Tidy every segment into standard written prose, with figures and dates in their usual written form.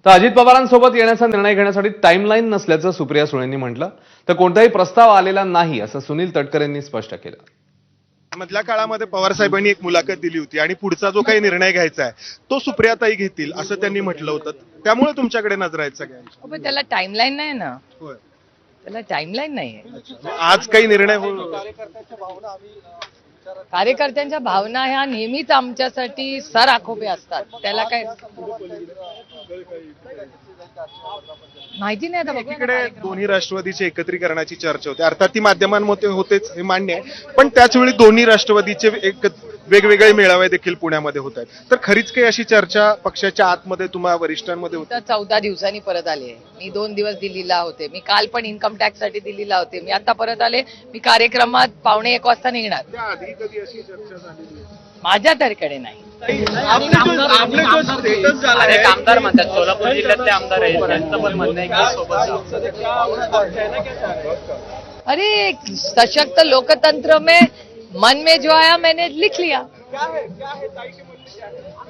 तर अजित पवारांसोबत येण्याचा निर्णय घेण्यासाठी टाइमलाईन नसल्याचं सुप्रिया सुळेंनी म्हटलं. तर कोणताही प्रस्ताव आलेला नाही असं सुनील तटकरेंनी स्पष्ट केलं. मधल्या काळामध्ये पवार साहेबांनी एक मुलाखत दिली होती आणि पुढचा जो काही निर्णय घ्यायचा आहे तो सुप्रियाताई घेतील असं त्यांनी म्हटलं होतं. त्यामुळे तुमच्याकडे नजर आहेत सगळ्यांची. पण त्याला टाइमलाईन नाही ना, होय. त्याला टाइमलाईन नाहीये. आज काही निर्णय होईल. कार्यकर्त्यांच्या भावना ह्या नेहमीच आमच्यासाठी सर आखोबे असतात. त्याला काय माहिती नाही. आता बघूया ना एकीकडे कार्यक्रमात. दोन्ही राष्ट्रवादीचे एकत्रीकरणाची चर्चा होते, अर्थात ती माध्यमांमध्ये होतेच हे मान्य आहे, पण त्याचवेळी दोन्ही राष्ट्रवादीचे वेगवेगळे मेळावे देखील पुण्यामध्ये होत आहेत. तर खरीच काही अशी चर्चा पक्षाच्या आतमध्ये तुम्हा वरिष्ठांमध्ये होती? तर 14 दिवसांनी परत आले. मी 2 दिवस दिल्लीला होते. मी काल पण इन्कम टॅक्स साठी दिल्लीला होते. मी आता परत आले. मी कार्यक्रमात 1:45 वाजता निघणार. त्याआधी कधी अशी चर्चा झालेली आहे? माझ्या तर्कडे नाही. अनेक आमदार म्हणतात, सोलापूर जिल्ह्यातले आमदार आहेत, त्यांचं पण म्हणणं आहे की सोबत अरे सशक्त लोकतंत्र में मन में जो आया मैंने लिख लिया.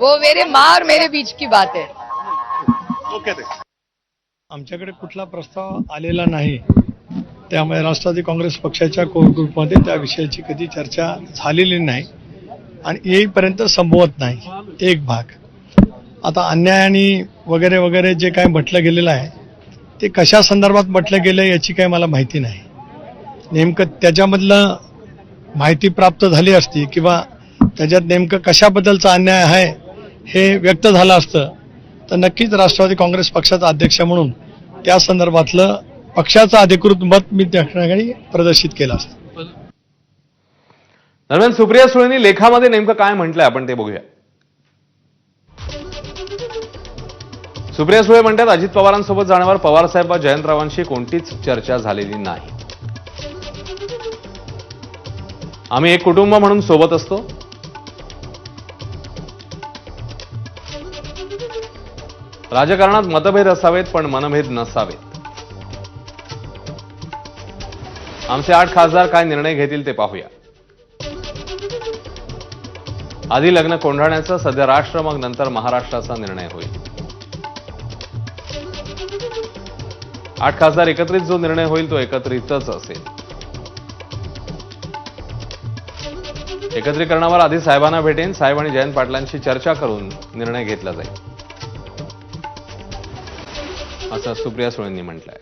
वो मेरे माँ और मेरे बीच की बात है. ओके ते आमच्याकडे कुठला प्रस्ताव आलेला नाही, त्यामुळे राष्ट्रवादी काँग्रेस पक्षाच्या कोर ग्रुपमध्ये त्या विषयाची कधी चर्चा झालेली नाही आणि येईपर्यंत संभवत नाही. एक भाग. आता अन्याय आणि वगैरे वगैरे जे काय म्हटलं गेलेलं आहे ते कशा संदर्भात म्हटलं गेलं याची काही मला माहिती नाही. नेमकं त्याच्यामधलं माहिती प्राप्त झाली असती किंवा त्याच्यात नेमकं कशाबद्दलचा अन्याय आहे हे व्यक्त झालं असतं तर नक्कीच राष्ट्रवादी काँग्रेस पक्षाचा अध्यक्ष म्हणून त्या संदर्भातलं पक्षाचं अधिकृत मत मी त्या ठिकाणी प्रदर्शित केलं असतं. दरम्यान सुप्रिया सुळेंनी लेखामध्ये नेमकं काय म्हटलंय आपण ते बघूया. सुप्रिया सुळे म्हणतात, अजित पवारांसोबत जाण्यावर पवारसाहेब व जयंतरावांशी कोणतीच चर्चा झालेली नाही. आम्ही एक कुटुंब म्हणून सोबत असतो. राजकारणात मतभेद असावेत पण मनभेद नसावेत. आमचे 8 खासदार काय निर्णय घेतील ते पाहूया. आधी लग्न कोंढाण्याचं, सध्या राष्ट्र मग नंतर महाराष्ट्राचा निर्णय होईल. 8 खासदार एकत्रित जो निर्णय होईल तो एकत्रितच असेल. एकत्रीकरणावर आधी साहेबांना भेटेन. साहेब आणि जयंत पाटलांशी चर्चा करून निर्णय घेतला जाईल असं सुप्रिया सुळेंनी म्हटलंय.